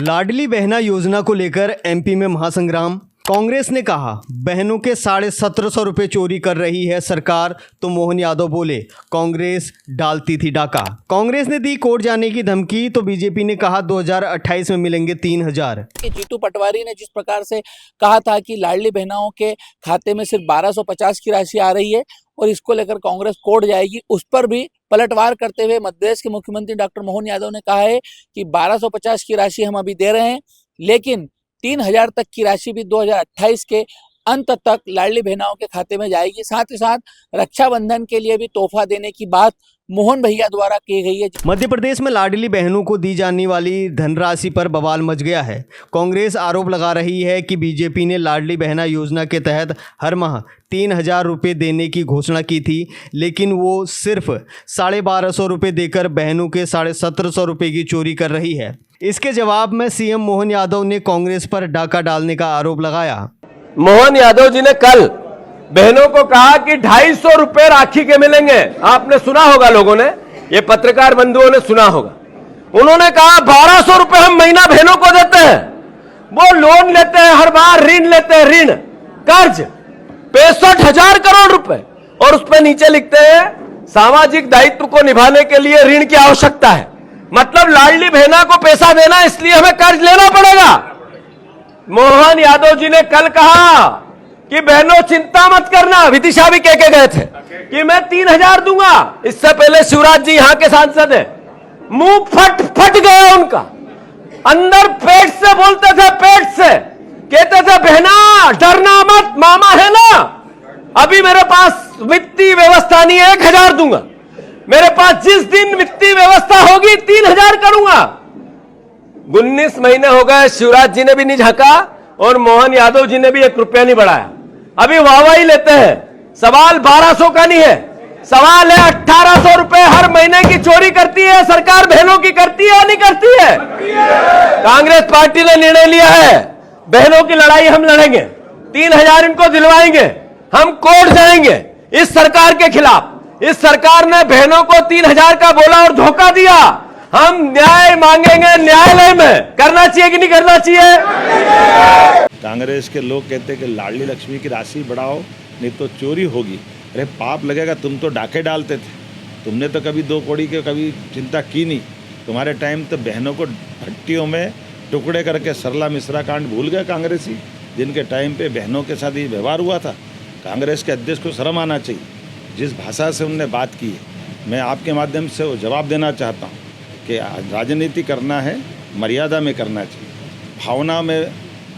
लाडली बहना योजना को लेकर एमपी में महासंग्राम। कांग्रेस ने कहा बहनों के 1750 रुपए चोरी कर रही है सरकार, तो मोहन यादव बोले कांग्रेस डालती थी डाका। कांग्रेस ने दी कोर्ट जाने की धमकी, तो बीजेपी ने कहा 2028 में मिलेंगे 3000। जीतू पटवारी ने जिस प्रकार से कहा था कि लाडली बहनाओं के खाते में सिर्फ 1250 की राशि आ रही है और इसको लेकर कांग्रेस कोर्ट जाएगी, उस पर भी पलटवार करते हुए मध्य प्रदेश के मुख्यमंत्री डॉक्टर मोहन यादव ने कहा है कि 1250 की राशि हम अभी दे रहे हैं, लेकिन 3000 तक की राशि भी 2028 के अंत तक लाडली बहनाओं के खाते में जाएगी। साथ ही साथ रक्षाबंधन के लिए भी तोहफा देने की बात मोहन भैया द्वारा की गई है। मध्य प्रदेश में लाडली बहनों को दी जाने वाली धनराशि पर बवाल मच गया है। कांग्रेस आरोप लगा रही है कि बीजेपी ने लाडली बहना योजना के तहत हर माह 3000 रुपये देने की घोषणा की थी, लेकिन वो सिर्फ 1250 रुपये देकर बहनों के 1750 रुपये की चोरी कर रही है। इसके जवाब में सीएम मोहन यादव ने कांग्रेस पर डाका डालने का आरोप लगाया। मोहन यादव जी ने कल बहनों को कहा कि 250 रुपए राखी के मिलेंगे। आपने सुना होगा, लोगों ने, ये पत्रकार बंधुओं ने सुना होगा। उन्होंने कहा 1200 रुपए हम महीना बहनों को देते हैं। वो लोन लेते हैं, हर बार ऋण लेते हैं, ऋण कर्ज 65,000 करोड़ रुपए, और उस पर नीचे लिखते हैं सामाजिक दायित्व को निभाने के लिए ऋण की आवश्यकता है। मतलब लाडली बहना को पैसा देना, इसलिए हमें कर्ज लेना पड़ेगा। मोहन यादव जी ने कल कहा कि बहनों चिंता मत करना, विदिशा भी कह के गए थे कि मैं 3000 दूंगा। इससे पहले शिवराज जी यहां के सांसद हैं, मुंह फट गया उनका, अंदर पेट से बोलते थे, पेट से कहते थे बहना डरना मत, मामा है ना। अभी मेरे पास वित्तीय व्यवस्था नहीं है, 1000 दूंगा। मेरे पास जिस दिन वित्तीय व्यवस्था होगी 3000 करूंगा। 19 महीने हो गए, शिवराज जी ने भी नहीं झांका और मोहन यादव जी ने भी 1 रुपया नहीं बढ़ाया। अभी वाहवाही लेते हैं। सवाल 1200 का नहीं है, सवाल है 1800 रुपए हर महीने की चोरी करती है सरकार, बहनों की करती है या नहीं करती है? कांग्रेस पार्टी ने निर्णय लिया है, बहनों की लड़ाई हम लड़ेंगे, 3000 इनको दिलवाएंगे, हम कोर्ट जाएंगे इस सरकार के खिलाफ। इस सरकार ने बहनों को 3000 का बोला और धोखा दिया। हम न्याय मांगेंगे न्यायालय में। करना चाहिए कि नहीं करना चाहिए? कांग्रेस के लोग कहते हैं कि लाडली लक्ष्मी की राशि बढ़ाओ, नहीं तो चोरी होगी। अरे पाप लगेगा, तुम तो डाके डालते थे, तुमने तो कभी 2 कौड़ी के कभी चिंता की नहीं। तुम्हारे टाइम तो बहनों को भट्टियों में टुकड़े करके सरला मिश्रा कांड भूल गए कांग्रेसी, जिनके टाइम पे बहनों के साथ ये व्यवहार हुआ था। कांग्रेस के अध्यक्ष को शर्म आना चाहिए। जिस भाषा से उनने बात की है, मैं आपके माध्यम से वो जवाब देना चाहता हूँ कि राजनीति करना है, मर्यादा में करना चाहिए। भावना में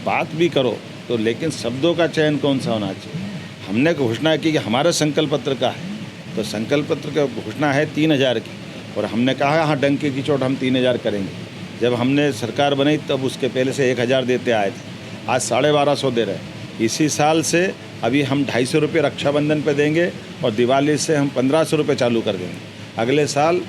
बात भी करो तो, लेकिन शब्दों का चयन कौन सा होना चाहिए। हमने घोषणा की कि हमारा संकल्प पत्र का है, तो संकल्प पत्र का घोषणा है 3000 की, और हमने कहा हाँ डंके की चोट हम 3000 करेंगे। जब हमने सरकार बनाई तब उसके पहले से 1000 देते आए थे, आज 1250 दे रहे हैं। इसी साल से अभी हम 250 रुपये रक्षाबंधन पे देंगे और दिवाली से हम 1500 रुपये चालू कर देंगे। अगले साल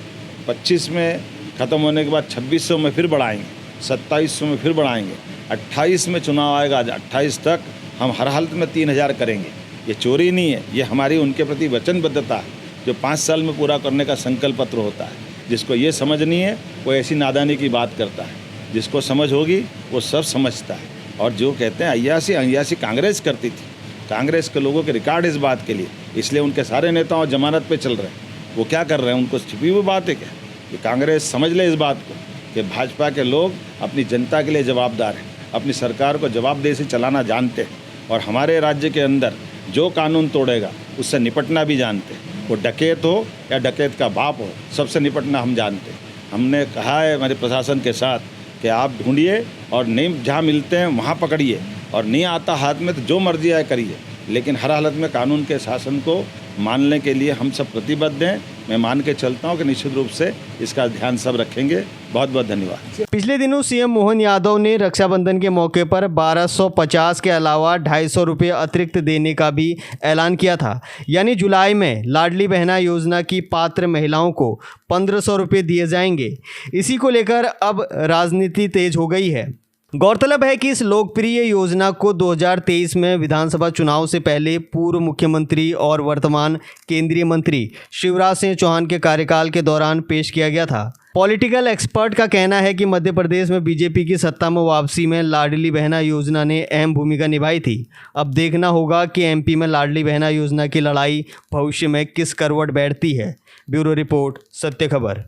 25 में ख़त्म होने के बाद 2600 में फिर बढ़ाएंगे, 2700 में फिर बढ़ाएंगे, 28 में चुनाव आएगा, 28 तक हम हर हालत में 3000 करेंगे। ये चोरी नहीं है, ये हमारी उनके प्रति वचनबद्धता है, जो 5 साल में पूरा करने का संकल्प पत्र होता है। जिसको ये समझ नहीं है वो ऐसी नादानी की बात करता है, जिसको समझ होगी वो सब समझता है। और जो कहते हैं अय्यासी कांग्रेस करती थी, कांग्रेस के लोगों के रिकॉर्ड इस बात के लिए, इसलिए उनके सारे नेताओं जमानत पे चल रहे हैं। वो क्या कर रहे हैं, उनको छिपी हुई बात है क्या? कि कांग्रेस समझ ले इस बात को कि भाजपा के लोग अपनी जनता के लिए जवाबदार हैं, अपनी सरकार को जवाबदेही से चलाना जानते हैं, और हमारे राज्य के अंदर जो कानून तोड़ेगा उससे निपटना भी जानते हैं। वो डकैत हो या डकैत का बाप हो, सबसे निपटना हम जानते हैं। हमने कहा है हमारे प्रशासन के साथ कि आप ढूंढिए और नहीं जहाँ मिलते हैं वहाँ पकड़िए, और नहीं आता हाथ में तो जो मर्जी आए करिए, लेकिन हर हालत में कानून के शासन को मानने के लिए हम सब प्रतिबद्ध हैं। मैं मान के चलता हूं कि निश्चित रूप से इसका ध्यान सब रखेंगे। बहुत बहुत धन्यवाद। पिछले दिनों सीएम मोहन यादव ने रक्षाबंधन के मौके पर 1250 के अलावा 250 रुपये अतिरिक्त देने का भी ऐलान किया था। यानी जुलाई में लाडली बहना योजना की पात्र महिलाओं को 1500 रुपये दिए जाएंगे। इसी को लेकर अब राजनीति तेज हो गई है। गौरतलब है कि इस लोकप्रिय योजना को 2023 में विधानसभा चुनाव से पहले पूर्व मुख्यमंत्री और वर्तमान केंद्रीय मंत्री शिवराज सिंह चौहान के कार्यकाल के दौरान पेश किया गया था। पॉलिटिकल एक्सपर्ट का कहना है कि मध्य प्रदेश में बीजेपी की सत्ता में वापसी में लाडली बहना योजना ने अहम भूमिका निभाई थी। अब देखना होगा कि एमपी में लाडली बहना योजना की लड़ाई भविष्य में किस करवट बैठती है। ब्यूरो रिपोर्ट, सत्य खबर।